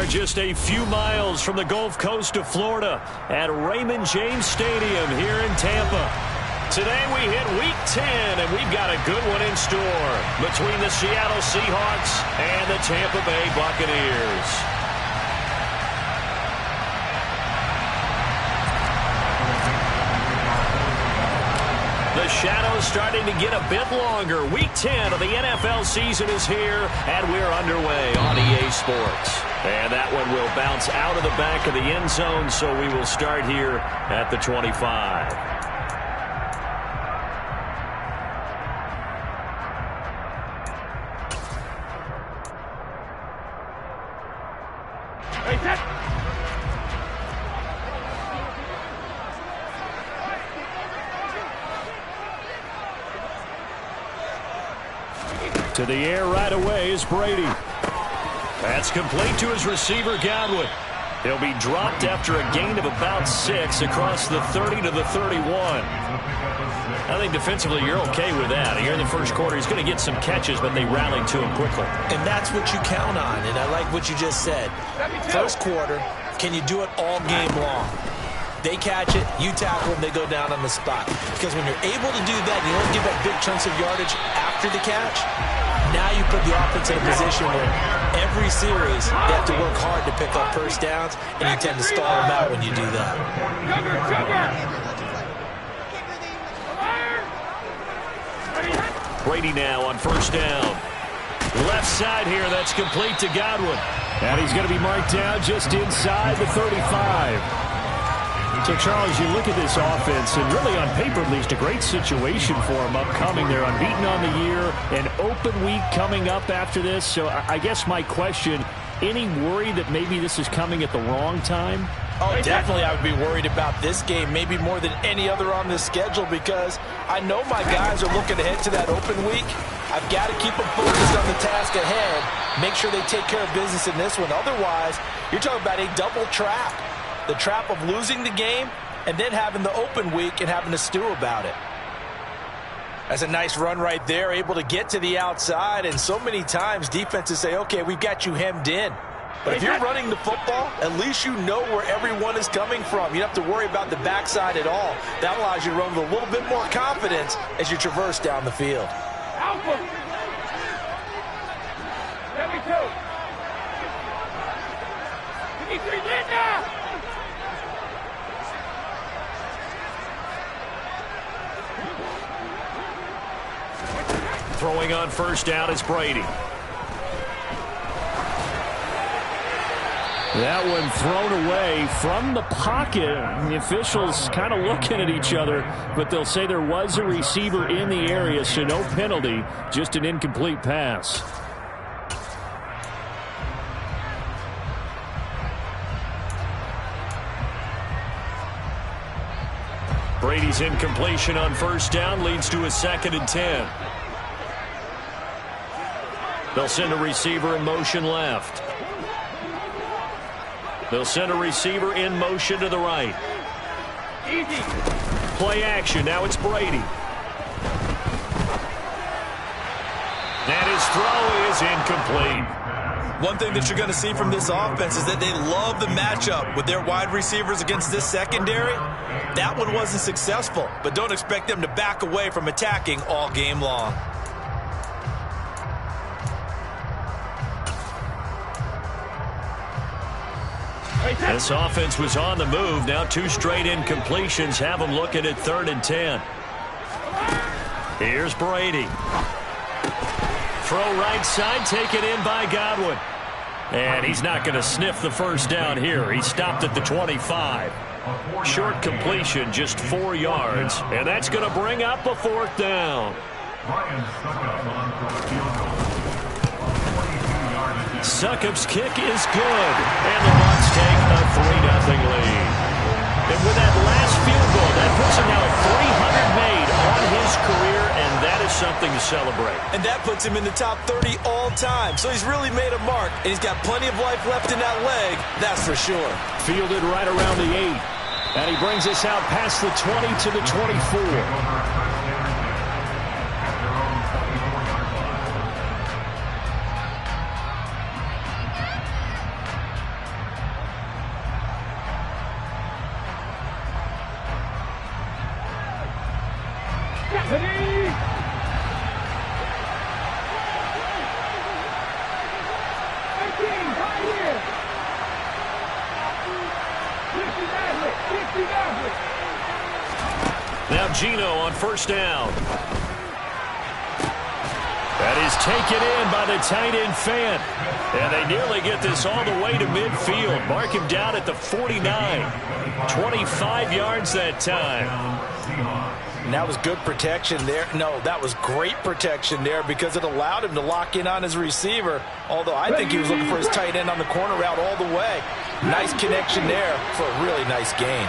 are just a few miles from the Gulf Coast of Florida at Raymond James Stadium here in Tampa. Today we hit Week 10, and we've got a good one in store between the Seattle Seahawks and the Tampa Bay Buccaneers. The shadow's starting to get a bit longer. Week 10 of the NFL season is here, and we're underway on EA Sports. And that one will bounce out of the back of the end zone, so we will start here at the 25. To the air right away is Brady. That's complete to his receiver, Godwin. He'll be dropped after a gain of about 6 across the 30 to the 31. I think defensively you're okay with that. Here in the first quarter, he's going to get some catches, but they rallied to him quickly. And that's what you count on, and I like what you just said. First quarter, can you do it all game long? They catch it, you tackle them, they go down on the spot. Because when you're able to do that, you don't give up big chunks of yardage after the catch. Now you put the offense in a position where every series they have to work hard to pick up first downs, and you tend to stall them out when you do that. Brady now on first down. Left side here, that's complete to Godwin. And he's going to be marked down just inside the 35. So, Charles, you look at this offense, and really on paper, at least, a great situation for them upcoming. They're unbeaten on the year, an open week coming up after this. So I guess my question, any worry that maybe this is coming at the wrong time? Oh, definitely I would be worried about this game, maybe more than any other on this schedule, because I know my guys are looking ahead to that open week. I've got to keep them focused on the task ahead, make sure they take care of business in this one. Otherwise, you're talking about a double trap. The trap of losing the game and then having the open week and having to stew about it. That's a nice run right there, able to get to the outside, and so many times defenses say, okay, we've got you hemmed in. But if you're running the football, at least you know where everyone is coming from. You don't have to worry about the backside at all. That allows you to run with a little bit more confidence as you traverse down the field. Alpha. Let me go. Give me 3 minutes now. Throwing on first down is Brady. That one thrown away from the pocket. The officials kind of looking at each other, but they'll say there was a receiver in the area, so no penalty, just an incomplete pass. Brady's incompletion on first down leads to a 2nd and 10. They'll send a receiver in motion left. They'll send a receiver in motion to the right. Easy. Play action. Now it's Brady. And his throw is incomplete. One thing that you're going to see from this offense is that they love the matchup with their wide receivers against this secondary. That one wasn't successful, but don't expect them to back away from attacking all game long. This offense was on the move. Now 2 straight incompletions have them looking at 3rd and 10. Here's Brady. Throw right side, taken in by Godwin. And he's not going to sniff the first down here. He stopped at the 25. Short completion, just 4 yards. And that's going to bring up a 4th down. Succop's kick is good, and the Bucs take a 3-0 lead. And with that last field goal, that puts him now at 300 made on his career, and that is something to celebrate. And that puts him in the top 30 all time, so he's really made a mark, and he's got plenty of life left in that leg, that's for sure. Fielded right around the 8, and he brings us out past the 20 to the 24. Ready? Now Gino on first down. That is taken in by the tight end Fant. And they nearly get this all the way to midfield. Mark him down at the 49. 25 yards that time. And that was good protection there. No, that was great protection there because it allowed him to lock in on his receiver. Although I think he was looking for his tight end on the corner route all the way. Nice connection there for a really nice gain.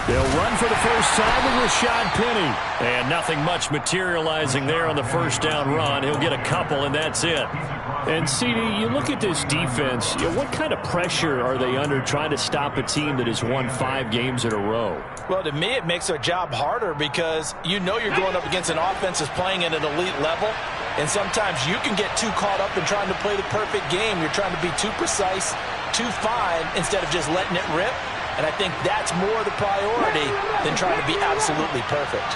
They'll run for the first time with Rashad Penny. And nothing much materializing there on the first down run. He'll get a couple, and that's it. And, CD, you look at this defense, what kind of pressure are they under trying to stop a team that has won 5 games in a row? Well, to me, it makes their job harder because you know you're going up against an offense that's playing at an elite level. And sometimes you can get too caught up in trying to play the perfect game. You're trying to be too precise, too fine, instead of just letting it rip. And I think that's more the priority than trying to be absolutely perfect.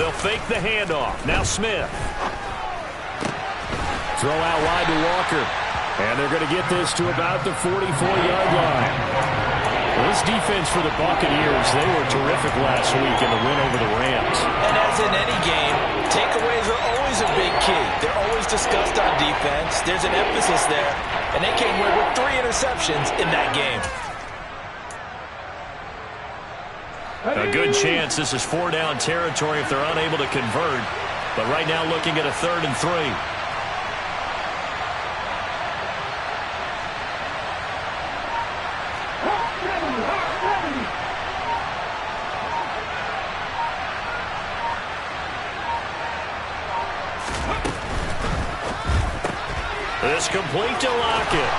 They'll fake the handoff. Now Smith. Throw out wide to Walker. And they're going to get this to about the 44-yard line. Well, this defense for the Buccaneers, they were terrific last week in the win over the Rams. And as in any game, takeaways are always a big key. They're always discussed on defense. There's an emphasis there. And they came away with 3 interceptions in that game. A good chance this is 4-down territory if they're unable to convert. But right now looking at a 3rd and 3. This complete to Lockett.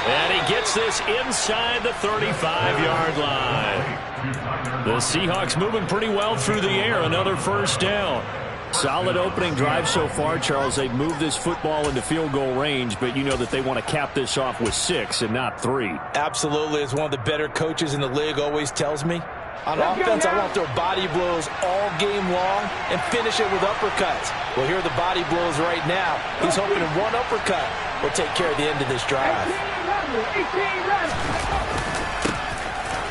And he gets this inside the 35-yard line. The Seahawks moving pretty well through the air. Another first down. Solid opening drive so far, Charles. They've moved this football into field goal range, but you know that they want to cap this off with 6 and not 3. Absolutely. As one of the better coaches in the league always tells me, on offense, I want their body blows all game long and finish it with uppercuts. Well, here are the body blows right now. He's hoping in one uppercut will take care of the end of this drive.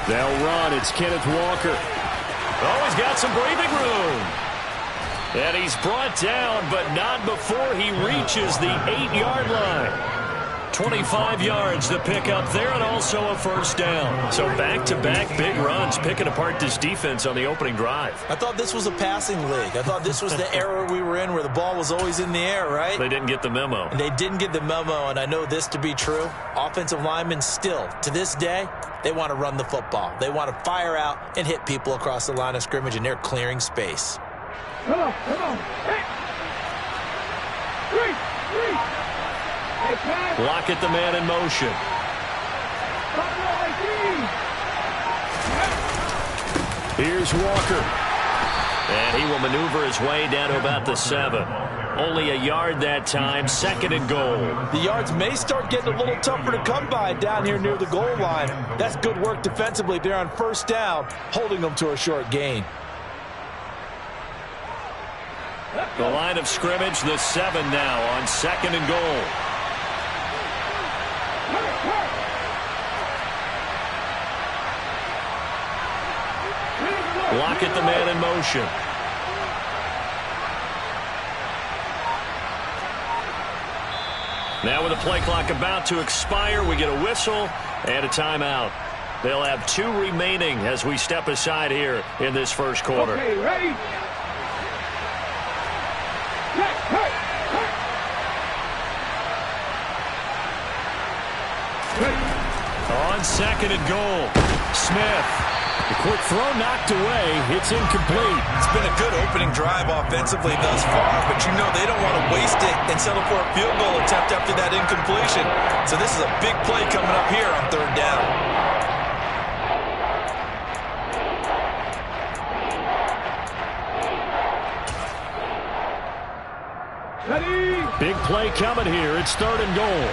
They'll run. It's Kenneth Walker. Oh, he's got some breathing room. And he's brought down, but not before he reaches the 8-yard line. 25 yards to pick up there, and also a first down. So back-to-back big runs, picking apart this defense on the opening drive. I thought this was a passing league. I thought this was the era we were in where the ball was always in the air, right? They didn't get the memo. And they didn't get the memo, and I know this to be true. Offensive linemen still, to this day, they want to run the football. They want to fire out and hit people across the line of scrimmage, and they're clearing space. Come on. Hey. 3. Lockett the man in motion. Here's Walker. And he will maneuver his way down to about the 7. Only a yard that time, 2nd and goal. The yards may start getting a little tougher to come by down here near the goal line. That's good work defensively there on first down, holding them to a short gain. The line of scrimmage, the 7 now on 2nd and goal. Lockett the man in motion. Now with the play clock about to expire, we get a whistle and a timeout. They'll have 2 remaining as we step aside here in this first quarter. Okay, ready? On 2nd and goal, Smith. The quick throw knocked away. It's incomplete. It's been a good opening drive offensively thus far, but you know they don't want to waste it and settle for a field goal attempt after that incompletion. So this is a big play coming up here on 3rd down. Ready? Big play coming here. It's 3rd and goal.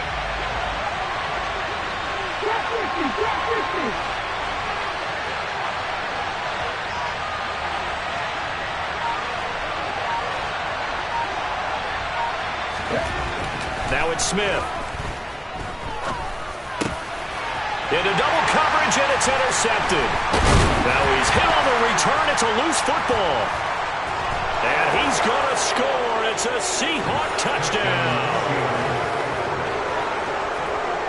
Now it's Smith. Into double coverage, and it's intercepted. Now he's hit on the return. It's a loose football. And he's going to score. It's a Seahawk touchdown.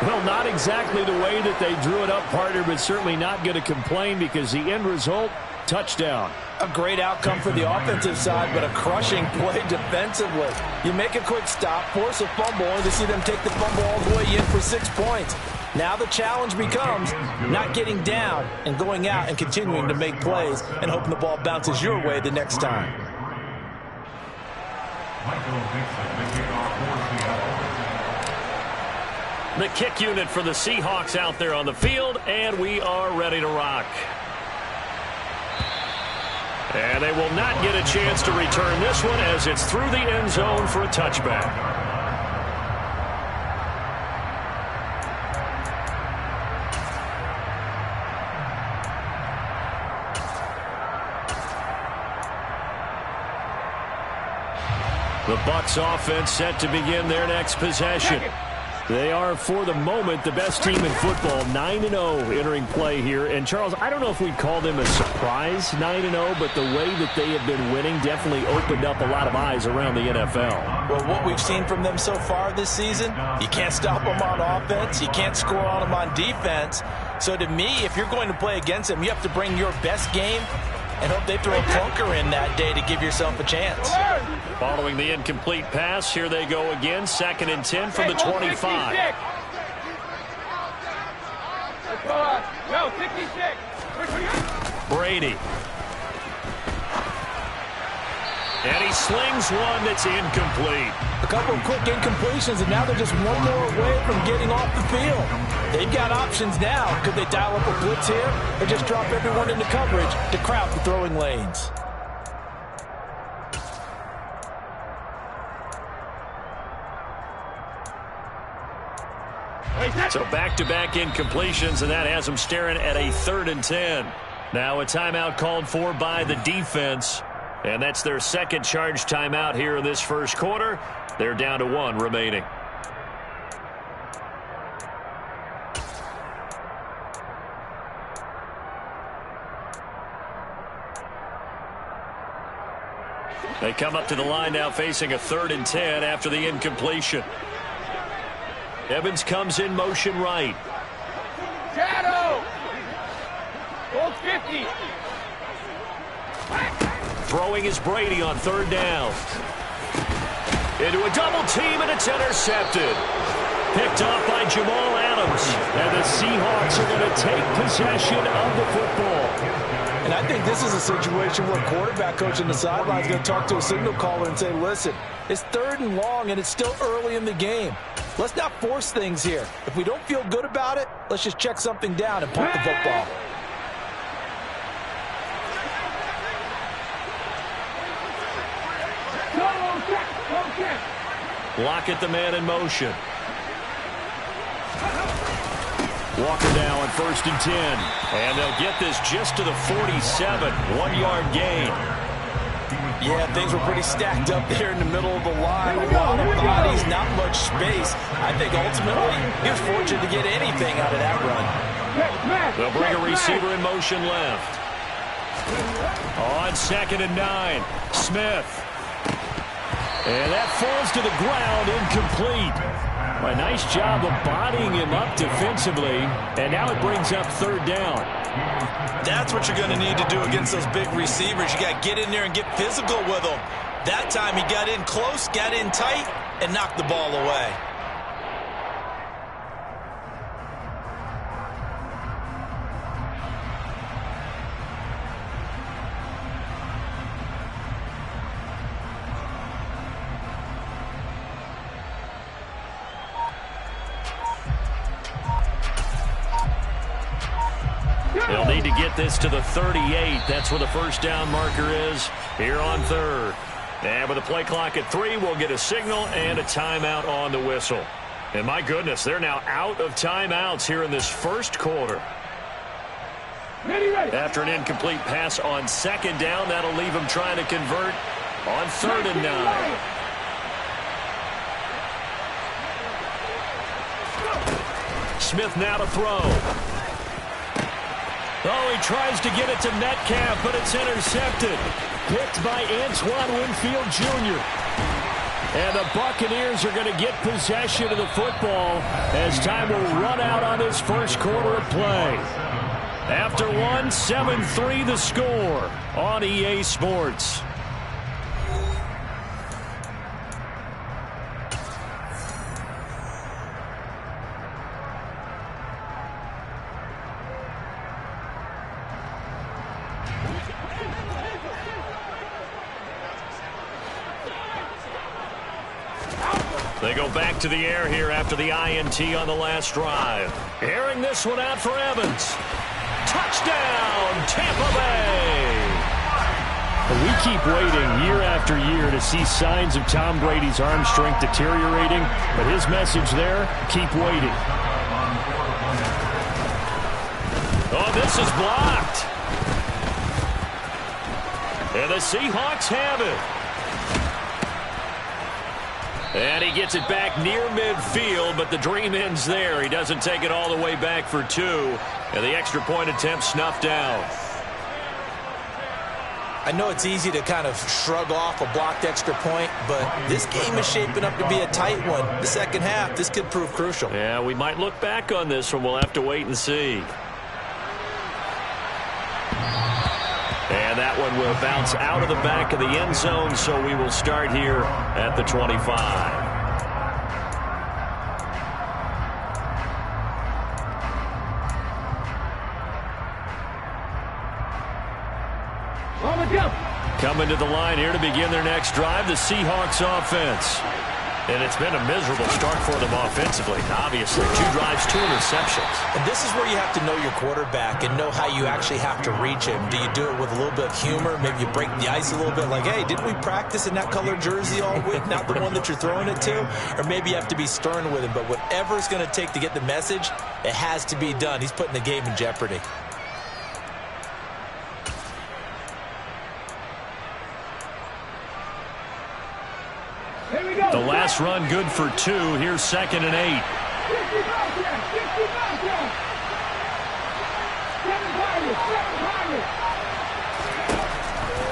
Well, not exactly the way that they drew it up, partner, but certainly not going to complain because the end result, touchdown. A great outcome for the offensive side, but a crushing play defensively. You make a quick stop, force a fumble, and to see them take the fumble all the way in for 6 points. Now the challenge becomes not getting down and going out and continuing to make plays and hoping the ball bounces your way the next time. The kick unit for the Seahawks out there on the field, and we are ready to rock. And they will not get a chance to return this one as it's through the end zone for a touchback. The Bucs offense set to begin their next possession. They are, for the moment, the best team in football, 9-0 entering play here. And, Charles, I don't know if we'd call them a surprise 9-0, but the way that they have been winning definitely opened up a lot of eyes around the NFL. Well, what we've seen from them so far this season, you can't stop them on offense. You can't score on them on defense. So, to me, if you're going to play against them, you have to bring your best game and hope they throw a clunker in that day to give yourself a chance. Following the incomplete pass, here they go again. 2nd and 10 from the 25. Brady. And he slings one that's incomplete. A couple of quick incompletions, and now they're just one more away from getting off the field. They've got options now. Could they dial up a blitz here or just drop everyone into coverage to crowd the throwing lanes? So back-to-back incompletions, and that has them staring at a 3rd and 10. Now a timeout called for by the defense, and that's their second charge timeout here in this first quarter. They're down to 1 remaining. They come up to the line now facing a 3rd and 10 after the incompletion. Evans comes in motion right. Shadow! Old 50. Throwing is Brady on 3rd down. Into a double team, and it's intercepted. Picked off by Jamal Adams. And the Seahawks are going to take possession of the football. And I think this is a situation where quarterback coach on the sideline is going to talk to a signal caller and say, listen, it's 3rd and long, and it's still early in the game. Let's not force things here. If we don't feel good about it, let's just check something down and punt the football. Lockett, the man in motion. Walker now on 1st and 10. And they'll get this just to the 47. 1-yard gain. Yeah, things were pretty stacked up there in the middle of the line. A lot of bodies, not much space. I think ultimately he was fortunate to get anything out of that run. They'll bring a receiver in motion left. On 2nd and 9, Smith. And that falls to the ground, incomplete. A nice job of bodying him up defensively, and now it brings up 3rd down. That's what you're going to need to do against those big receivers. You got to get in there and get physical with them. That time he got in close, got in tight, and knocked the ball away. They'll need to get this to the 38. That's where the 1st down marker is here on 3rd. And with the play clock at 3, we'll get a signal and a timeout on the whistle. And my goodness, they're now out of timeouts here in this first quarter. After an incomplete pass on 2nd down, that'll leave them trying to convert on 3rd and 9. Smith now to throw. Oh, he tries to get it to Metcalf, but it's intercepted. Picked by Antoine Winfield Jr. And the Buccaneers are going to get possession of the football as time will run out on this first quarter of play. After one, 7-3 the score on EA Sports. They go back to the air here after the INT on the last drive. Airing this one out for Evans. Touchdown, Tampa Bay! We keep waiting year after year to see signs of Tom Brady's arm strength deteriorating, but his message there, keep waiting. Oh, this is blocked. And the Seahawks have it. And he gets it back near midfield, but the dream ends there. He doesn't take it all the way back for two. And the extra point attempt snuffed down. I know it's easy to kind of shrug off a blocked extra point, but this game is shaping up to be a tight one. The second half, this could prove crucial. Yeah, we might look back on this one. We'll have to wait and see. And that one will bounce out of the back of the end zone, so we will start here at the 25. Coming to the line here to begin their next drive, the Seahawks offense. And it's been a miserable start for them offensively. Obviously, 2 drives, 2 interceptions. And this is where you have to know your quarterback and know how you actually have to reach him. Do you do it with a little bit of humor? Maybe you break the ice a little bit like, hey, didn't we practice in that color jersey all week, not the one that you're throwing it to? Or maybe you have to be stern with him. But whatever it's going to take to get the message, it has to be done. He's putting the game in jeopardy. The last run good for 2. Here's 2nd and 8.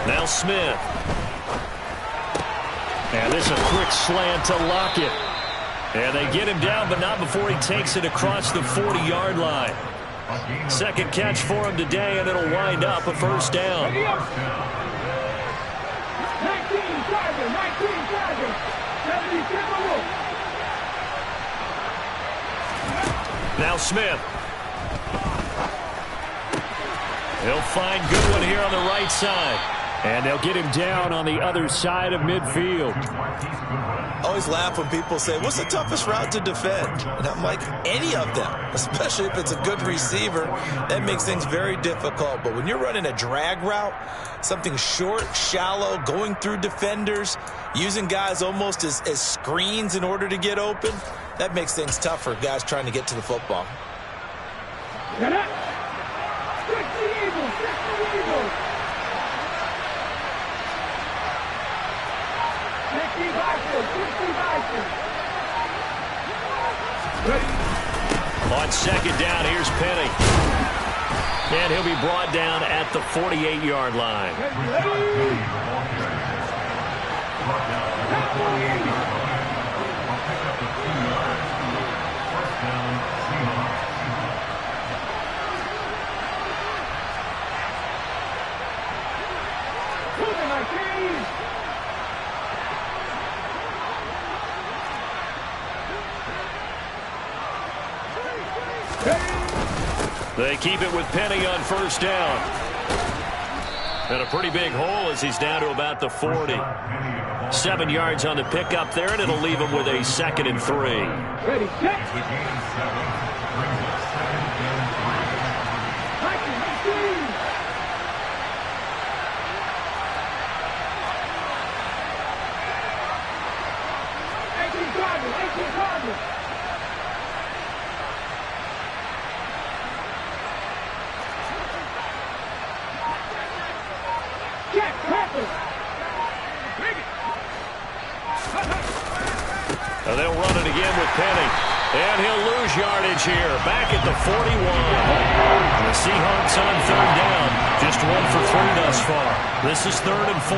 Now Smith. And this is a quick slant to Lockett. And they get him down, but not before he takes it across the 40-yard line. Second catch for him today, and it'll wind up a first down. 19 Now Smith. He'll find Goodwin here on the right side. And they'll get him down on the other side of midfield. I always laugh when people say, what's the toughest route to defend? And I'm like, any of them, especially if it's a good receiver. That makes things very difficult. But when you're running a drag route, something short, shallow, going through defenders, using guys almost as screens in order to get open, that makes things tough for guys trying to get to the football. On second down, here's Penny. And he'll be brought down at the 48-yard line. They keep it with Penny on first down. And a pretty big hole as he's down to about the 40. 7 yards on the pickup there, and it'll leave him with a 2nd and 3. Ready, set. They'll run it again with Penny. And he'll lose yardage here, back at the 41. The Seahawks on third down, just 1 for 3 thus far. This is 3rd and 4.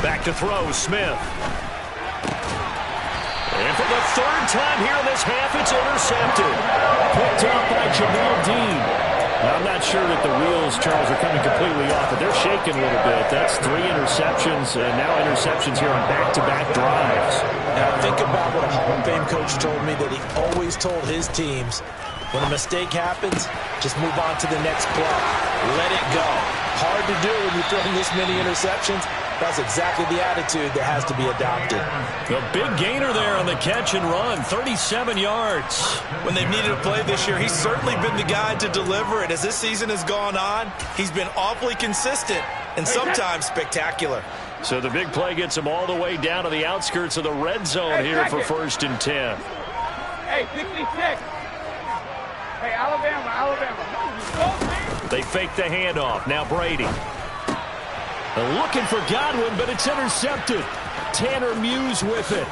Back to throw, Smith. And for the 3rd time here in this half, it's intercepted. Picked up by Jamel Dean. Now, I'm not sure that the wheels, Charles, are coming completely off, but they're shaking a little bit. That's 3 interceptions, and now interceptions here on back-to-back drives. Now, think about what a Hall of Fame coach told me, that he always told his teams, when a mistake happens, just move on to the next play. Let it go. Hard to do when you're throwing this many interceptions. That's exactly the attitude that has to be adopted. The big gainer there on the catch and run, 37 yards. When they've needed a play this year, he's certainly been the guy to deliver it. As this season has gone on, he's been awfully consistent and sometimes spectacular. So the big play gets him all the way down to the outskirts of the red zone here for 1st and 10. Hey, 66. Hey, Alabama. They fake the handoff. Now Brady. Looking for Godwin, but it's intercepted. Tanner Muse with it.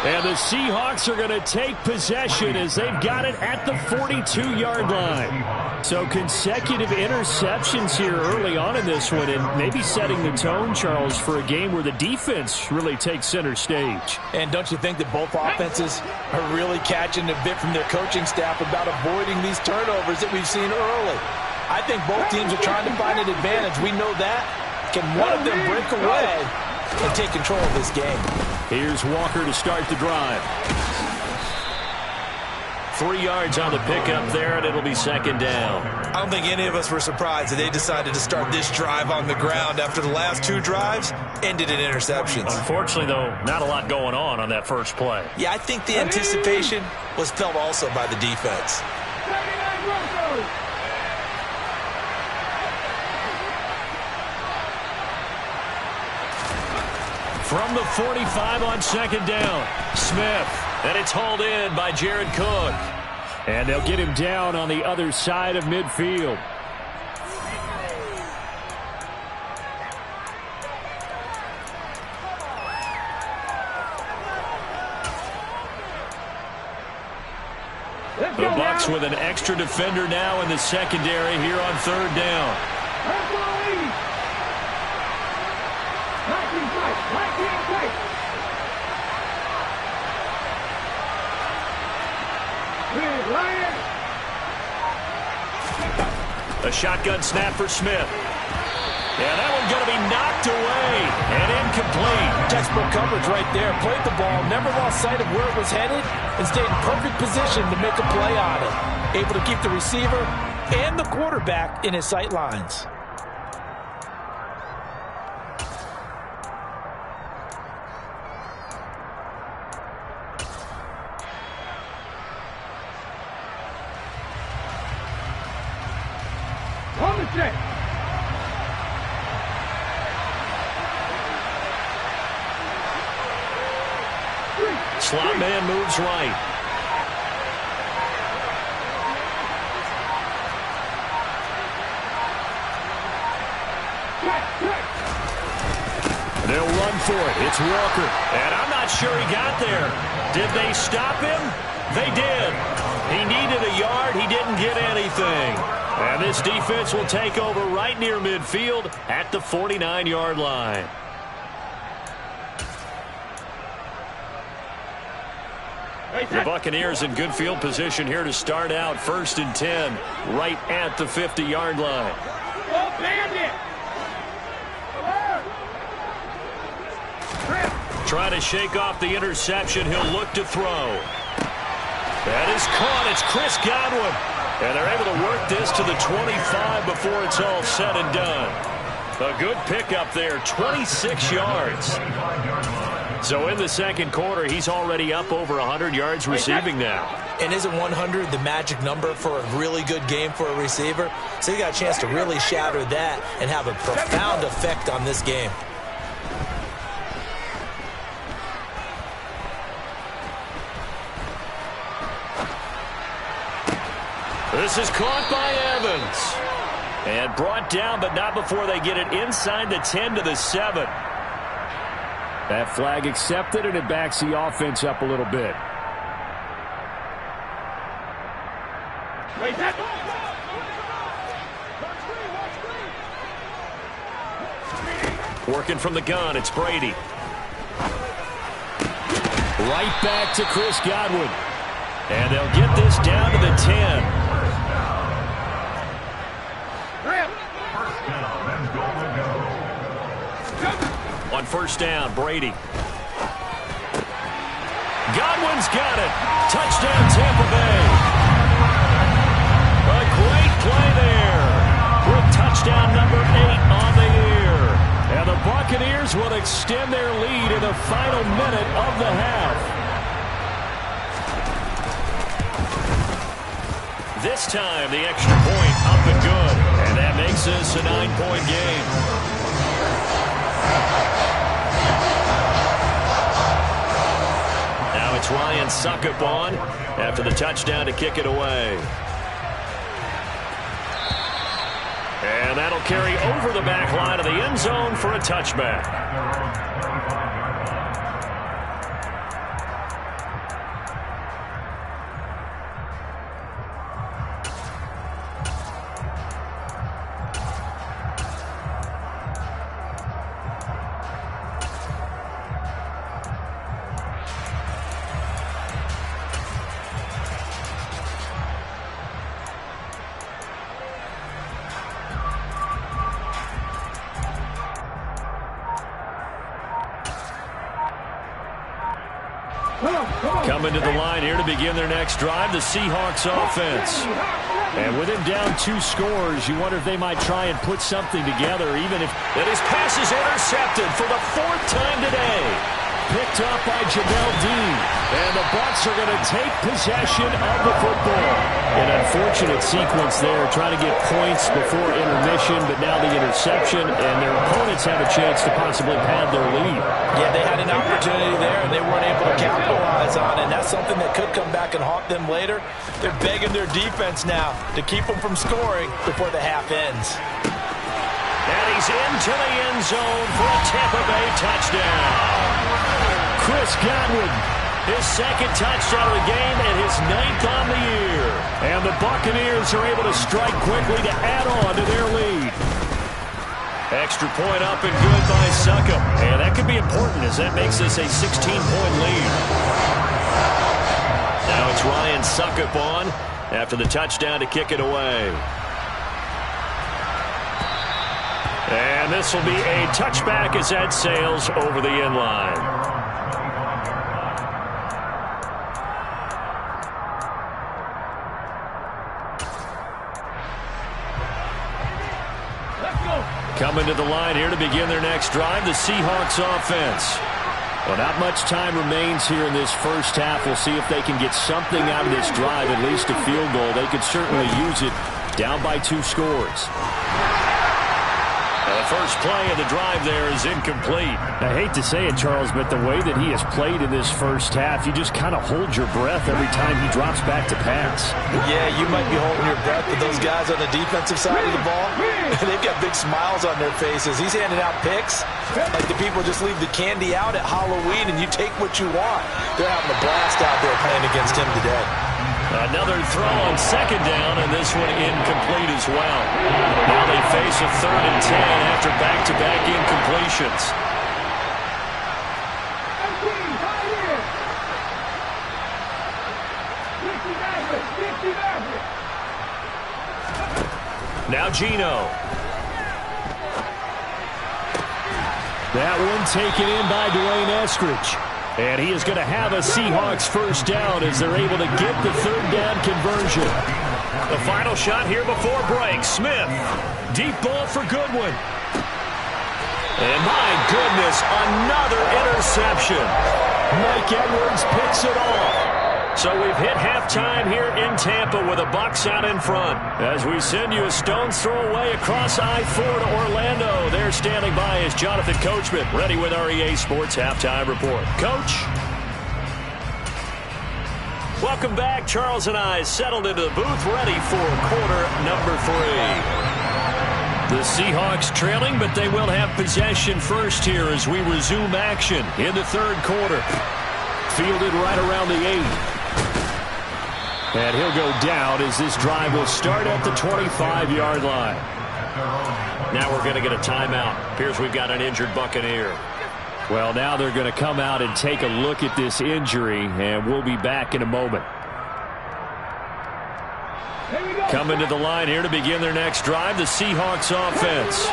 And the Seahawks are going to take possession as they've got it at the 42-yard line. So consecutive interceptions here early on in this one, and maybe setting the tone, Charles, for a game where the defense really takes center stage. And don't you think that both offenses are really catching a bit from their coaching staff about avoiding these turnovers that we've seen early? I think both teams are trying to find an advantage. We know that. Can one of them break away and take control of this game? Here's Walker to start the drive. 3 yards on the pickup there, and it'll be 2nd down. I don't think any of us were surprised that they decided to start this drive on the ground after the last 2 drives ended in interceptions. Unfortunately, though, not a lot going on that first play. Yeah, I think the anticipation was felt also by the defense. From the 45 on 2nd down, Smith, and it's hauled in by Jared Cook. And they'll get him down on the other side of midfield. The Bucs with an extra defender now in the secondary here on 3rd down. A shotgun snap for Smith. And that one's going to be knocked away and incomplete. Textbook coverage right there. Played the ball, never lost sight of where it was headed, and stayed in perfect position to make a play on it. Able to keep the receiver and the quarterback in his sight lines. Slot man moves right. They'll run for it. It's Walker. And I'm not sure he got there. Did they stop him? They did. He needed a yard. He didn't get anything. And this defense will take over right near midfield at the 49-yard line. The Buccaneers in good field position here to start out 1st and 10 right at the 50-yard line. Trying to shake off the interception. He'll look to throw. That is caught. It's Chris Godwin. And they're able to work this to the 25 before it's all said and done. A good pickup there, 26 yards. So in the second quarter, he's already up over 100 yards receiving now. And isn't 100 the magic number for a really good game for a receiver? So he got a chance to really shatter that and have a profound effect on this game. This is caught by Evans. And brought down, but not before they get it inside the 10 to the 7. That flag accepted, and it backs the offense up a little bit. Working from the gun, it's Brady. Right back to Chris Godwin. And they'll get this down to the 10. On first down, Brady. Godwin's got it. Touchdown, Tampa Bay. A great play there. With touchdown number 8 on the year. And the Buccaneers will extend their lead in the final minute of the half. This time, the extra point up and good. And that makes this a 9-point game. Now it's Ryan Succop on after the touchdown to kick it away. And that'll carry over the back line of the end zone for a touchback. Coming to the line here to begin their next drive, the Seahawks offense. And with him down 2 scores, you wonder if they might try and put something together, even if... And his pass is intercepted for the 4th time today. Picked up by Jamel Dean. And the Bucs are going to take possession of the football. An unfortunate sequence there, trying to get points before intermission, but now the interception, and their opponents have a chance to possibly pad their lead. Yeah, they had an opportunity there, and they weren't able to capitalize on it. And that's something that could come back and haunt them later. They're begging their defense now to keep them from scoring before the half ends. And he's into the end zone for a Tampa Bay touchdown. Chris Godwin, his 2nd touchdown of the game and his 9th on the year. And the Buccaneers are able to strike quickly to add on to their lead. Extra point up and good by Succop. And that could be important as that makes this a 16-point lead. Now it's Ryan Succop on after the touchdown to kick it away. And this will be a touchback as that sails over the end line. Coming to the line here to begin their next drive, the Seahawks offense. Well, not much time remains here in this first half. We'll see if they can get something out of this drive, at least a field goal. They could certainly use it down by 2 scores. The first play of the drive there is incomplete. I hate to say it, Charles, but the way that he has played in this first half, you just kind of hold your breath every time he drops back to pass. Yeah, you might be holding your breath, but those guys on the defensive side of the ball, they've got big smiles on their faces. He's handing out picks like the people just leave the candy out at Halloween and you take what you want. They're having a blast out there playing against him today. Another throw on 2nd down, and this one incomplete as well. Now they face a 3rd and 10 after back-to-back incompletions. Now Geno. That one taken in by Dwayne Eskridge. And he is going to have a Seahawks first down as they're able to get the 3rd down conversion. The final shot here before break. Smith. Deep ball for Goodwin. And my goodness, another interception. Mike Edwards picks it off. So we've hit halftime here in Tampa with the Bucs out in front. As we send you a stone's throw away across I-4 to Orlando. There standing by is Jonathan Coachman, ready with our EA Sports Halftime Report. Coach? Welcome back. Charles and I settled into the booth, ready for quarter number 3. The Seahawks trailing, but they will have possession first here as we resume action in the third quarter. Fielded right around the 8. And he'll go down as this drive will start at the 25-yard line. Now we're going to get a timeout. Appears we've got an injured Buccaneer. Well, now they're going to come out and take a look at this injury, and we'll be back in a moment. Coming to the line here to begin their next drive, the Seahawks offense.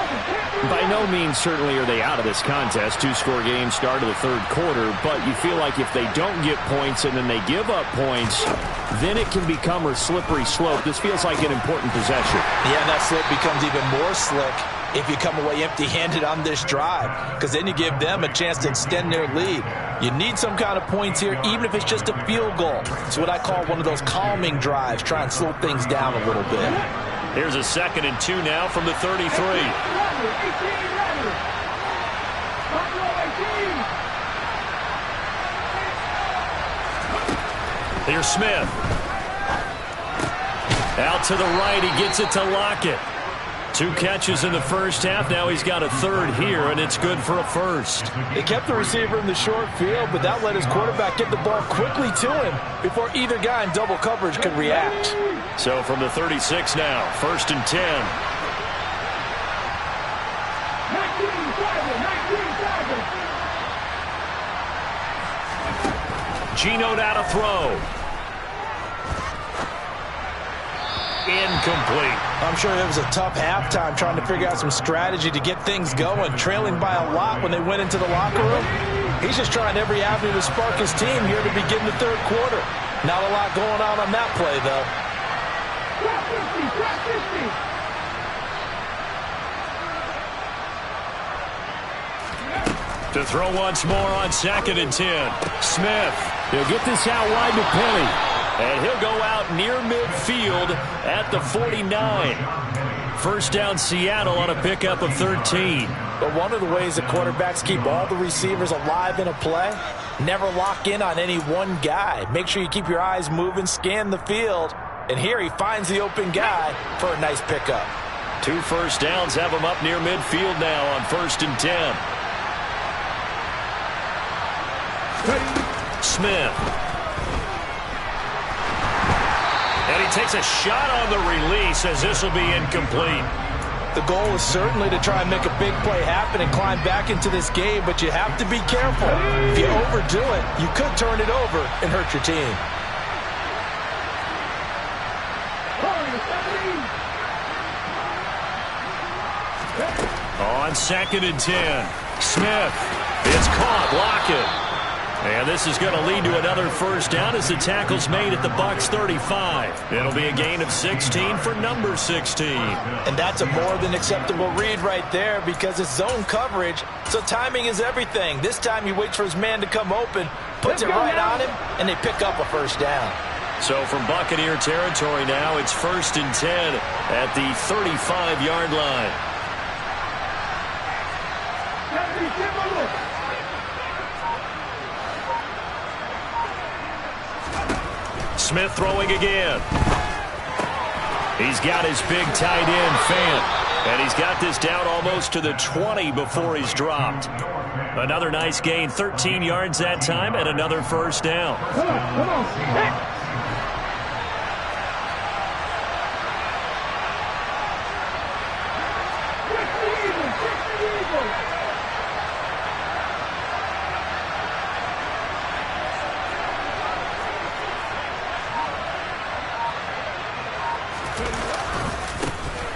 By no means certainly are they out of this contest. 2-score game start of the third quarter, but you feel like if they don't get points and then they give up points, then it can become a slippery slope. This feels like an important possession. Yeah, that slope becomes even more slick if you come away empty-handed on this drive, because then you give them a chance to extend their lead. You need some kind of points here, even if it's just a field goal. It's what I call one of those calming drives. Try and slow things down a little bit. Here's a 2nd and 2 now from the 33. Here's Smith. Out to the right, he gets it to Lockett. 2 catches in the first half. Now he's got a third here, and it's good for a first. They kept the receiver in the short field, but that let his quarterback get the ball quickly to him before either guy in double coverage could react. So from the 36 now, 1st and 10. Geno now to throw. Incomplete. I'm sure it was a tough halftime trying to figure out some strategy to get things going, trailing by a lot when they went into the locker room. He's just trying every avenue to spark his team here to begin the third quarter. Not a lot going on that play, though. To throw once more on 2nd and 10. Smith. He'll get this out wide to Penny. And he'll go out near midfield at the 49. First down Seattle on a pickup of 13. But one of the ways the quarterbacks keep all the receivers alive in a play, never lock in on any one guy. Make sure you keep your eyes moving, scan the field. And here he finds the open guy for a nice pickup. 2 first downs have him up near midfield now on 1st and 10. Smith. And he takes a shot on the release as this will be incomplete. The goal is certainly to try and make a big play happen and climb back into this game, but you have to be careful. If you overdo it, you could turn it over and hurt your team. On 2nd and 10, Smith. It's caught. Lockett. And this is going to lead to another first down as the tackle's made at the Bucs 35. It'll be a gain of 16 for number 16. And that's a more than acceptable read right there because it's zone coverage, so timing is everything. This time he waits for his man to come open, puts it right on him, and they pick up a first down. So from Buccaneer territory now, it's 1st and 10 at the 35-yard line. Smith throwing again. He's got his big tight end, Fant. And he's got this down almost to the 20 before he's dropped. Another nice gain, 13 yards that time, and another first down. Come on.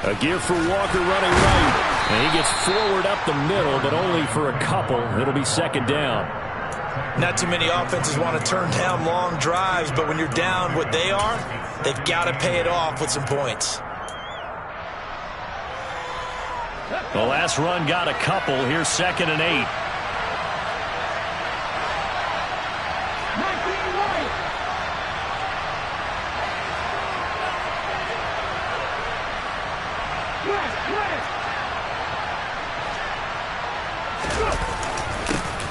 A give for Walker running right. And he gets forward up the middle, but only for a couple. It'll be 2nd down. Not too many offenses want to turn down long drives, but when you're down what they are, they've got to pay it off with some points. The last run got a couple. Here's 2nd and 8.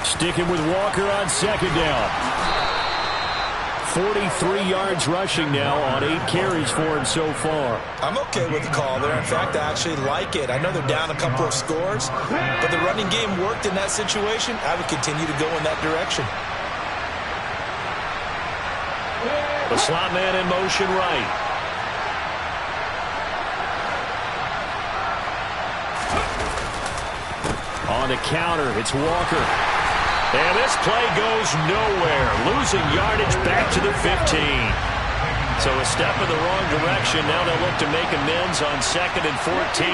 Sticking with Walker on 2nd down. 43 yards rushing now on 8 carries for him so far. I'm okay with the call there. In fact, I actually like it. I know they're down a couple of scores, but the running game worked in that situation. I would continue to go in that direction. The slot man in motion right. On the counter, it's Walker. And this play goes nowhere. Losing yardage back to the 15. So a step in the wrong direction. Now they'll look to make amends on 2nd and 14.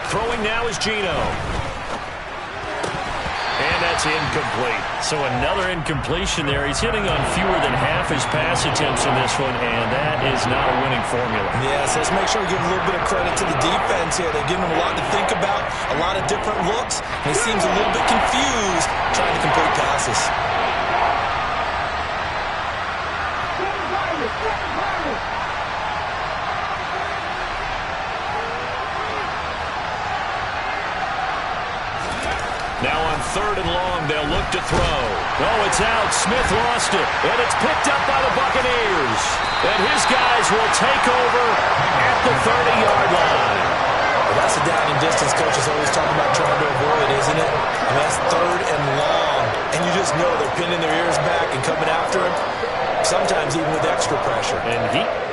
Throwing now is Geno. And that's incomplete. So another incompletion there. He's hitting on fewer than half his pass attempts in this one, and that is not a winning formula. Yes, let's make sure we give a little bit of credit to the defense here. They're giving him a lot to think about, a lot of different looks, and he seems a little bit confused trying to complete passes. Now on 3rd and long, they'll look to throw. Oh, it's out. Smith lost it. And it's picked up by the Buccaneers. And his guys will take over at the 30-yard line. Well, that's a down and distance coach is always talking about trying to avoid, isn't it? And that's 3rd and long. And you just know they're pinning their ears back and coming after him. Sometimes even with extra pressure. And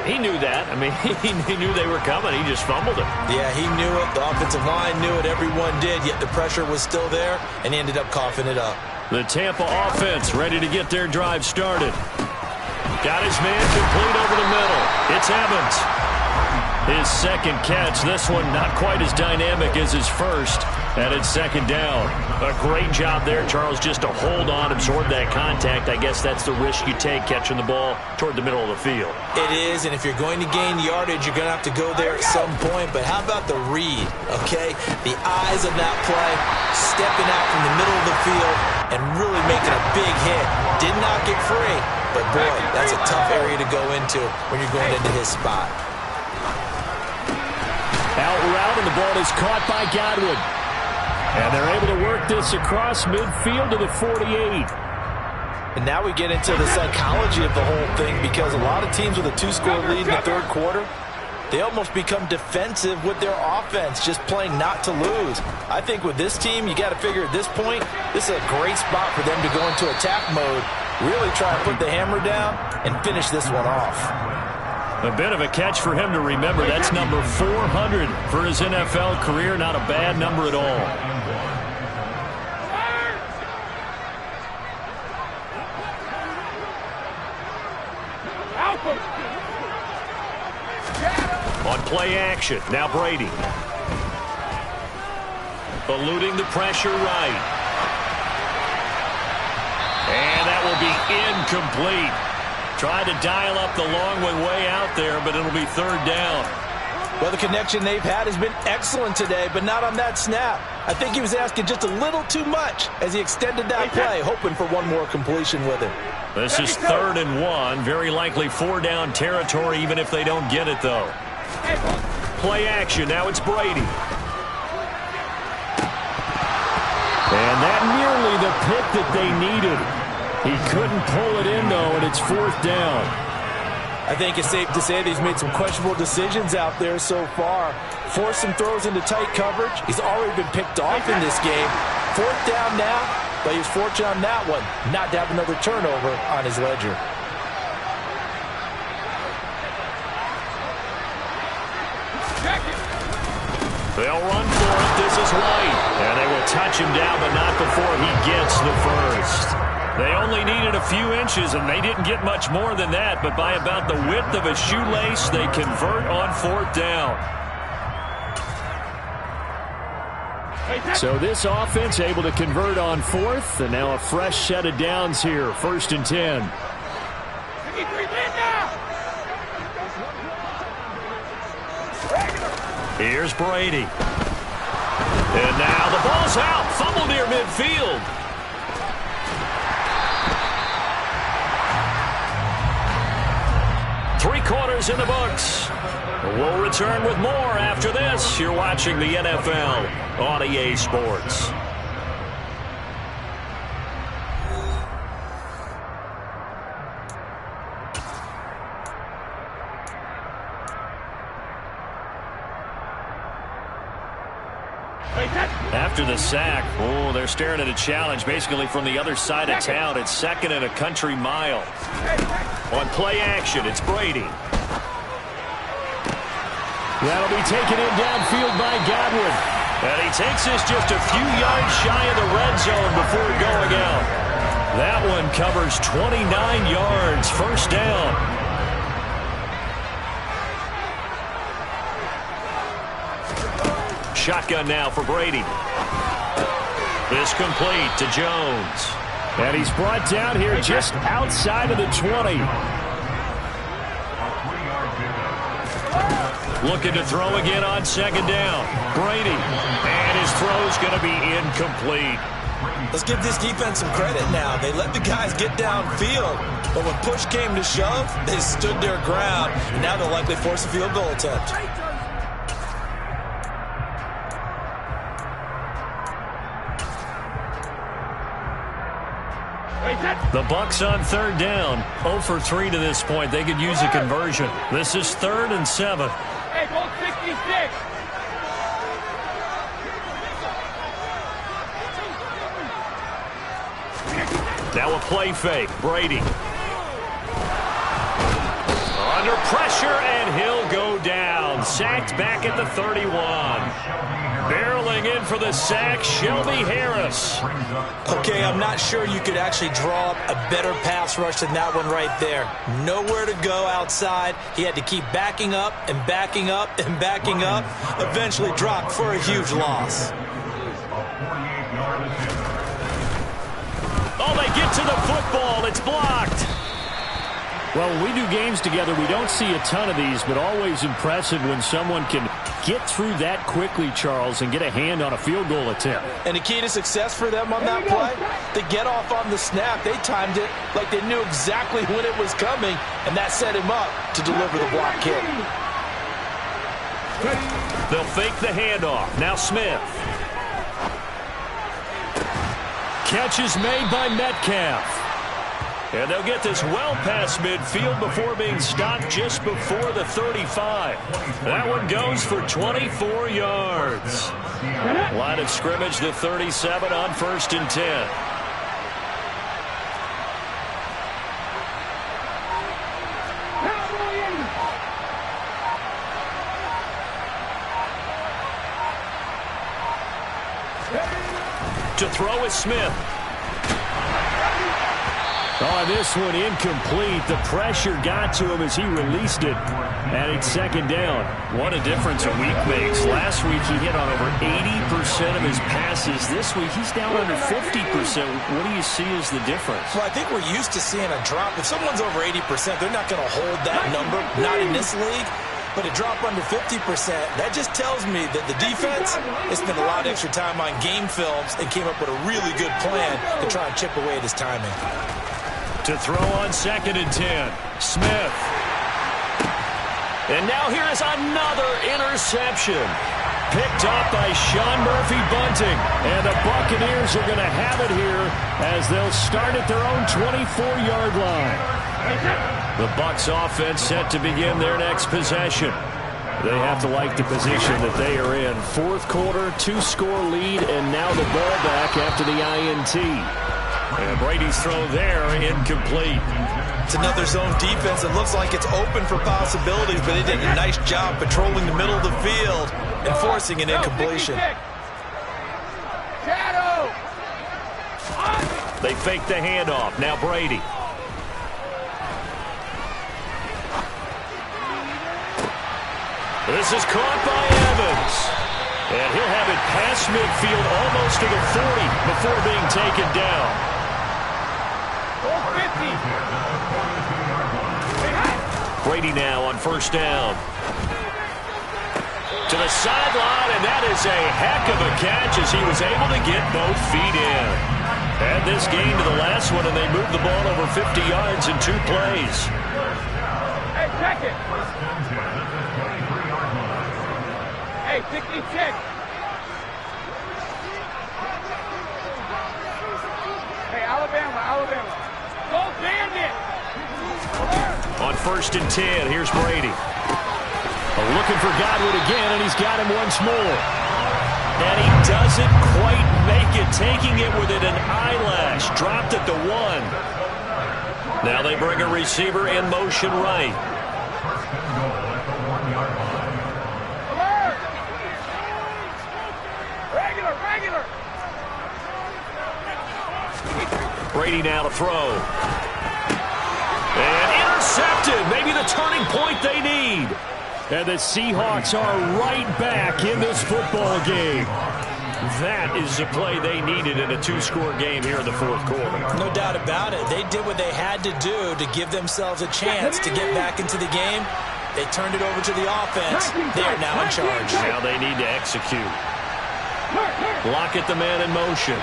he knew that. I mean, he knew they were coming. He just fumbled it. Yeah, he knew it. The offensive line knew it. Everyone did. Yet the pressure was still there, and he ended up coughing it up. The Tampa offense ready to get their drive started. Got his man complete over the middle. It's Evans. His 2nd catch. This one not quite as dynamic as his first. And it's 2nd down. A great job there, Charles, just to hold on, absorb that contact. I guess that's the risk you take catching the ball toward the middle of the field. It is, and if you're going to gain yardage, you're going to have to go there at some point. But how about the read, okay? The eyes of that play, stepping out from the middle of the field and really making a big hit. Did not get free, but boy, that's a tough area to go into when you're going into his spot. Out route, and the ball is caught by Godwin. And they're able to work this across midfield to the 48. And now we get into the psychology of the whole thing, because a lot of teams with a 2-score lead in the 3rd quarter, they almost become defensive with their offense, just playing not to lose. I think with this team, you got to figure at this point, this is a great spot for them to go into attack mode, really try and put the hammer down and finish this one off. A bit of a catch for him to remember. That's number 400 for his NFL career. Not a bad number at all. On play action, now Brady. Eluding the pressure right. And that will be incomplete. Tried to dial up the long one way out there, but it'll be 3rd down. Well, the connection they've had has been excellent today, but not on that snap. I think he was asking just a little too much as he extended that play, hoping for one more completion with it. This is 3rd and 1. Very likely 4-down territory, even if they don't get it, though. Play action. Now it's Brady. And that nearly the pick that they needed. He couldn't pull it in, though, and it's 4th down. I think it's safe to say that he's made some questionable decisions out there so far. Forced some throws into tight coverage. He's already been picked off in this game. 4th down now, but he was fortunate on that one not to have another turnover on his ledger. They'll run for it. This is White. And they will touch him down, but not before he gets the first. They only needed a few inches, and they didn't get much more than that. But by about the width of a shoelace, they convert on 4th down. So this offense able to convert on 4th, and now a fresh set of downs here. 1st and 10. Here's Brady. And now the ball's out. Fumble near midfield. Three quarters in the books. We'll return with more after this. You're watching the NFL on EA Sports. After the sack, they're staring at a challenge basically from the other side of town. It's 2nd and a country mile. On play action, it's Brady. That'll be taken in downfield by Godwin. And he takes this just a few yards shy of the red zone before going out. That one covers 29 yards, first down. Shotgun now for Brady. This complete to Jones. And he's brought down here just outside of the 20. Looking to throw again on 2nd down. Brady. And his throw's going to be incomplete. Let's give this defense some credit now. They let the guys get downfield. But when push came to shove, they stood their ground. And now they'll likely force a field goal attempt. The Bucs on 3rd down. 0 for 3 to this point. They could use a conversion. This is 3rd and 7. Hey, ball 66. Now a play fake. Brady. Under pressure, and he'll go down. Sacked back at the 31. Barreling in for the sack, Shelby Harris. Okay, I'm not sure you could actually draw up a better pass rush than that one right there. Nowhere to go outside. He had to keep backing up and backing up and backing up. Eventually dropped for a huge loss. Oh, they get to the football. It's blocked. Well, when we do games together, we don't see a ton of these, but always impressive when someone can get through that quickly, Charles, and get a hand on a field goal attempt. And the key to success for them on that play, they get off on the snap. They timed it like they knew exactly when it was coming, and that set him up to deliver the block kick. They'll fake the handoff. Now Smith. Catch is made by Metcalf. And they'll get this well past midfield before being stopped just before the 35. That one goes for 24 yards. Line of scrimmage, the 37 on 1st and 10. To throw is Smith. Oh, this one incomplete. The pressure got to him as he released it. And it's 2nd down. What a difference a week makes. Last week he hit on over 80% of his passes. This week he's down under 50%. What do you see as the difference? Well, I think we're used to seeing a drop. If someone's over 80%, they're not going to hold that number. Not in this league. But a drop under 50%, that just tells me that the defense has spent a lot of extra time on game films and came up with a really good plan to try and chip away at his timing. To throw on 2nd and 10. Smith. And now here is another interception. Picked up by Sean Murphy-Bunting. And the Buccaneers are going to have it here as they'll start at their own 24-yard line. The Bucs offense set to begin their next possession. They have to like the position that they are in. 4th quarter, 2-score lead, and now the ball back after the INT. And Brady's throw there, incomplete. It's another zone defense. It looks like it's open for possibilities, but they did a nice job patrolling the middle of the field and forcing an incompletion. They fake the handoff. Now Brady. This is caught by Evans. And he'll have it past midfield almost to the 40 before being taken down. Brady now on 1st down. To the sideline, and that is a heck of a catch as he was able to get both feet in. Add this game to the last one, and they moved the ball over 50 yards in 2 plays. Hey, check it. 66. Hey, Alabama. Go Bandit. On 1st and 10, here's Brady. Looking for Godwin again, and he's got him once more. And he doesn't quite make it, taking it within an eyelash. Dropped at the 1. Now they bring a receiver in motion right. Regular. Brady now to throw. And intercepted. Maybe the turning point they need. And the Seahawks are right back in this football game. That is the play they needed in a 2-score game here in the 4th quarter. No doubt about it. They did what they had to do to give themselves a chance to get back into the game. They turned it over to the offense. They are now in charge. Now they need to execute. Lockett, the man in motion.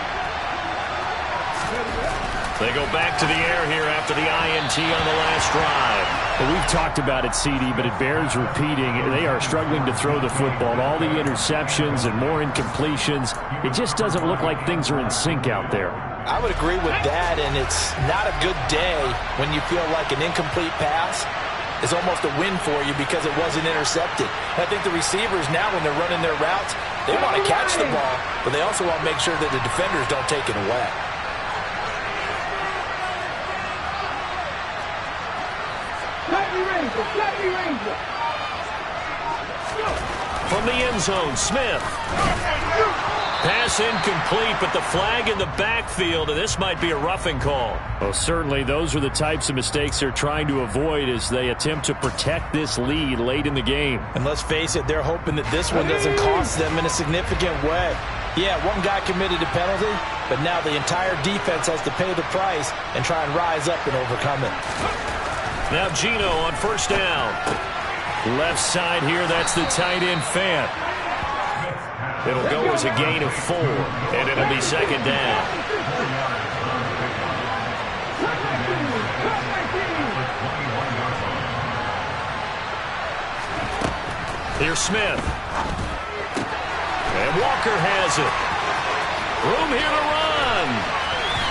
They go back to the air here after the INT on the last drive. Well, we've talked about it, CD, but it bears repeating. They are struggling to throw the football. All the interceptions and more incompletions. It just doesn't look like things are in sync out there. I would agree with that, and it's not a good day when you feel like an incomplete pass is almost a win for you because it wasn't intercepted. I think the receivers now, when they're running their routes, they want to catch the ball, but they also want to make sure that the defenders don't take it away. From the end zone, Smith. Pass incomplete, but the flag in the backfield, and this might be a roughing call. Well, certainly those are the types of mistakes they're trying to avoid as they attempt to protect this lead late in the game. And let's face it, they're hoping that this one doesn't cost them in a significant way. Yeah, one guy committed a penalty, but now the entire defense has to pay the price and try and rise up and overcome it. Now Geno on 1st down. Left side here, that's the tight end Fant. It'll go as a gain of 4, and it'll be 2nd down. Here's Smith. And Walker has it. Room here to run.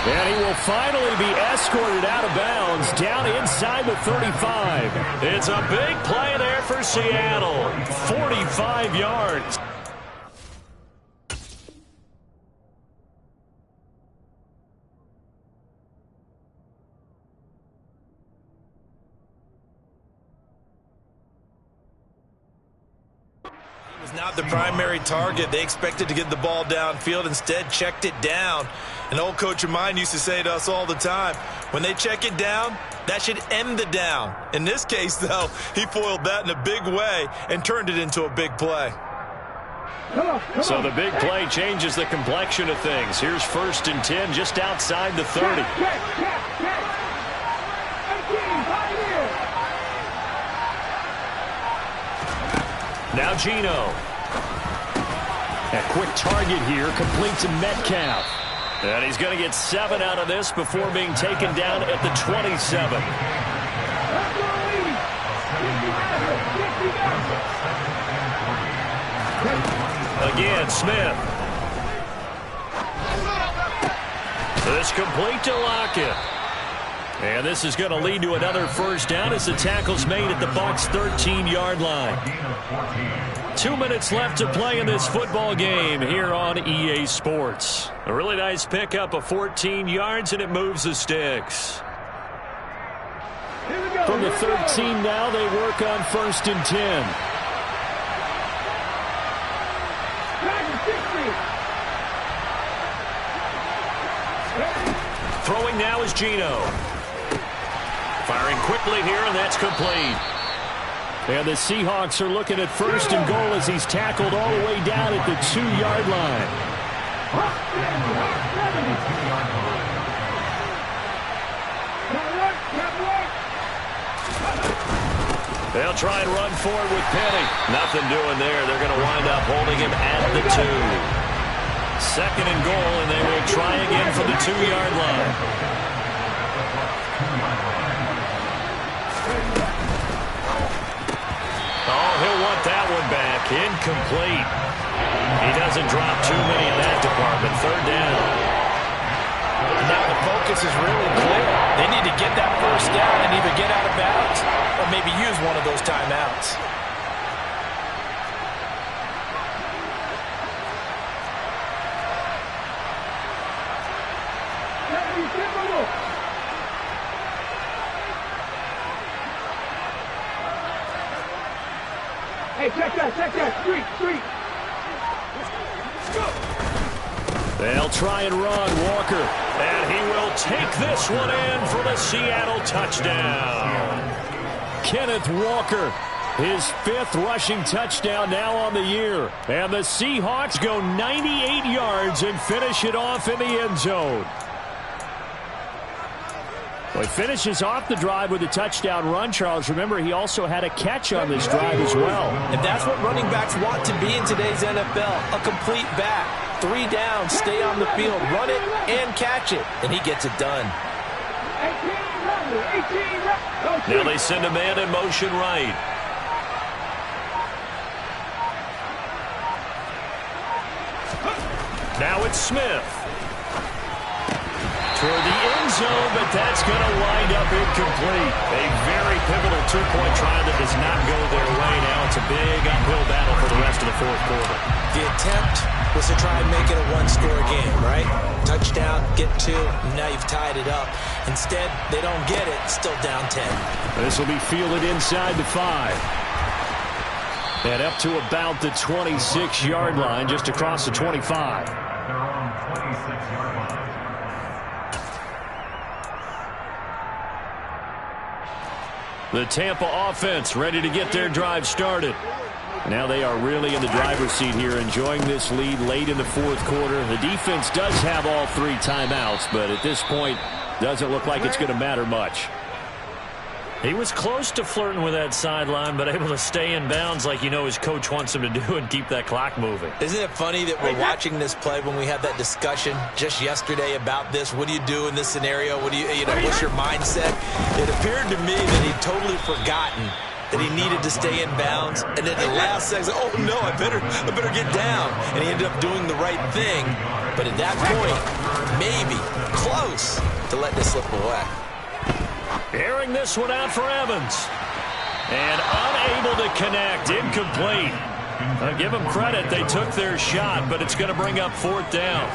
And he will finally be escorted out of bounds down inside the 35. It's a big play there for Seattle. 45 yards. Not the primary target. They expected to get the ball downfield, instead checked it down. An old coach of mine used to say to us all the time, when they check it down, that should end the down. In this case, though, he foiled that in a big way and turned it into a big play. So the big play changes the complexion of things. Here's 1st and 10 just outside the 30. Now Geno. A quick target here, complete to Metcalf. And he's going to get 7 out of this before being taken down at the 27. Again, Smith. This complete to Lockett. And this is going to lead to another 1st down as the tackle's made at the Bucs' 13-yard line. 2 minutes left to play in this football game here on EA Sports. A really nice pickup of 14 yards, and it moves the sticks. From the 13 now, they work on 1st and 10. Throwing now is Geno. Firing quickly here, and that's complete. And the Seahawks are looking at 1st and goal as he's tackled all the way down at the 2-yard line. They'll try and run forward with Penny. Nothing doing there. They're going to wind up holding him at the 2. 2nd and goal, and they will try again from the 2-yard line. Oh, he'll want that one back. Incomplete. He doesn't drop too many in that department. Third down. And now the focus is really clear. They need to get that first down and either get out of bounds or maybe use one of those timeouts. Hey, check that, street. They'll try and run Walker, and he will take this one in for the Seattle touchdown. Kenneth Walker, his 5th rushing touchdown now on the year. And the Seahawks go 98 yards and finish it off in the end zone. Well, he finishes off the drive with a touchdown run, Charles. Remember, he also had a catch on this drive as well. And that's what running backs want to be in today's NFL, a complete back. 3 down, stay on the field, run it, and catch it. And he gets it done. 18 Now they send a man in motion right. Now it's Smith. Toward the end zone, but that's going to wind up incomplete. A very pivotal 2-point try that does not go their way. Now it's a big uphill battle for the rest of the 4th quarter. The attempt was to try and make it a 1-score game, right? Touchdown, get 2, now you've tied it up. Instead, they don't get it, still down 10. This will be fielded inside the 5. And up to about the 26-yard line, just across the 25. They're on 26-yard line. The Tampa offense ready to get their drive started. Now they are really in the driver's seat here, enjoying this lead late in the 4th quarter. The defense does have all 3 timeouts, but at this point, doesn't look like it's going to matter much. He was close to flirting with that sideline, but able to stay in bounds like his coach wants him to do and keep that clock moving. Isn't it funny that we're watching this play when we had that discussion just yesterday about this? What do you do in this scenario? What do what's your mindset? It appeared to me that he'd totally forgotten that he needed to stay in bounds, and then the last second, oh no, I better get down. And he ended up doing the right thing, but at that point, maybe close to letting it slip away. Airing this one out for Evans. And unable to connect. Incomplete. I'll give them credit. They took their shot, but it's going to bring up 4th down.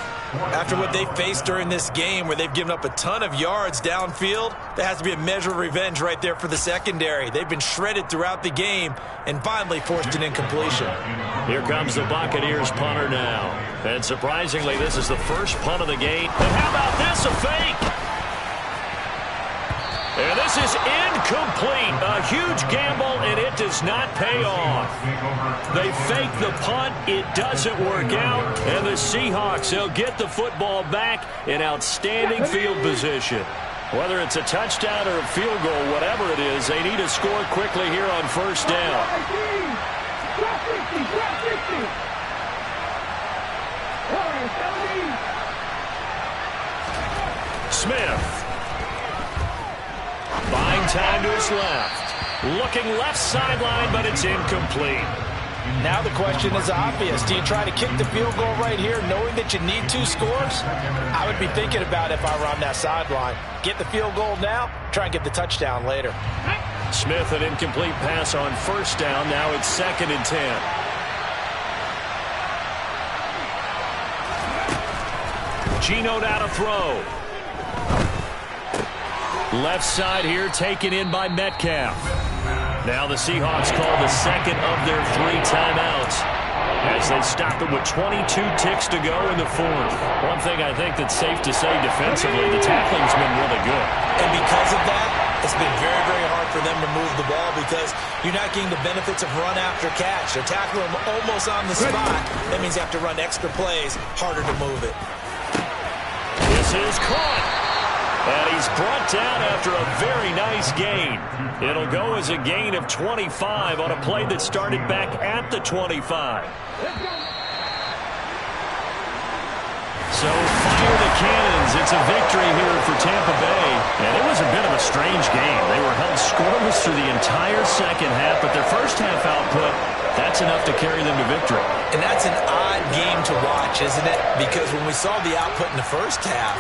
After what they faced during this game where they've given up a ton of yards downfield, there has to be a measure of revenge right there for the secondary. They've been shredded throughout the game and finally forced an incompletion. Here comes the Buccaneers punter now. And surprisingly, this is the first punt of the game. And how about this, a fake? And this is incomplete. A huge gamble, and it does not pay off. They fake the punt. It doesn't work out. And the Seahawks, they'll get the football back in outstanding field position. Whether it's a touchdown or a field goal, whatever it is, they need to score quickly here on 1st down. Smith. Buying time to his left. Looking left sideline, but it's incomplete. Now the question is obvious. Do you try to kick the field goal right here knowing that you need 2 scores? I would be thinking about if I were on that sideline. Get the field goal now, try and get the touchdown later. Smith, an incomplete pass on 1st down. Now it's 2nd and 10. Geno now to throw. Left side here taken in by Metcalf. Now the Seahawks call the 2nd of their 3 timeouts as they stop it with 22 ticks to go in the 4th. One thing I think that's safe to say defensively, the tackling's been really good. And because of that, it's been very, very hard for them to move the ball because you're not getting the benefits of run after catch. They're tackling them almost on the spot. That means you have to run extra plays, harder to move it. This is caught. And he's brought down after a very nice gain. It'll go as a gain of 25 on a play that started back at the 25. So fire the cannons. It's a victory here for Tampa Bay. And it was a bit of a strange game. They were held scoreless through the entire second half, but their first half output That's enough to carry them to victory. And that's an odd game to watch, isn't it? Because when we saw the output in the first half,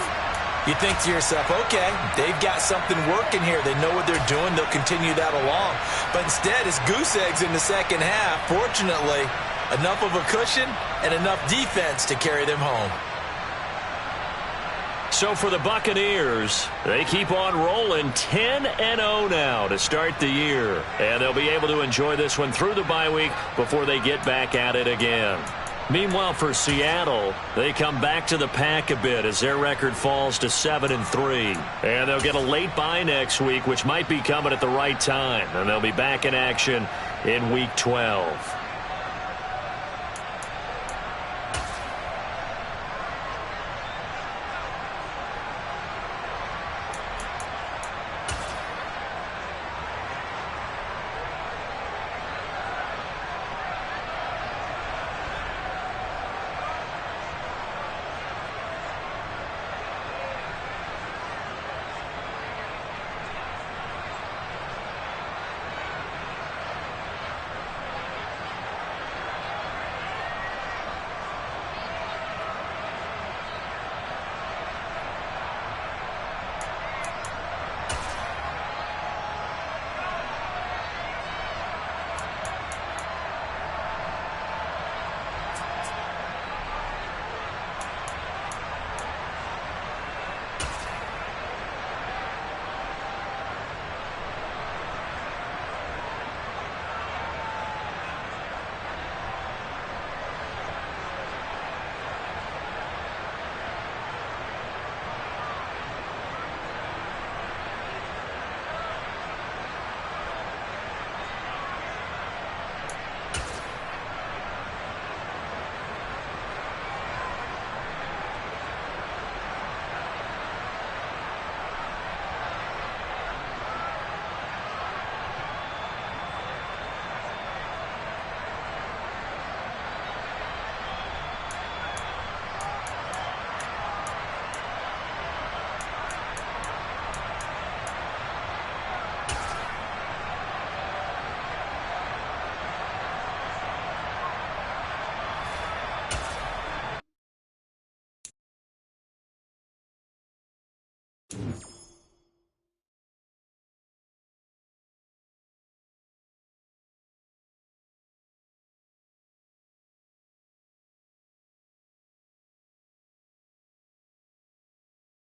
you think to yourself, okay, they've got something working here. They know what they're doing. They'll continue that along. But instead, it's goose eggs in the second half. Fortunately, enough of a cushion and enough defense to carry them home. So for the Buccaneers, they keep on rolling 10-0 now to start the year. And they'll be able to enjoy this one through the bye week before they get back at it again. Meanwhile, for Seattle, they come back to the pack a bit as their record falls to 7-3. And they'll get a late bye next week, which might be coming at the right time. And they'll be back in action in Week 12.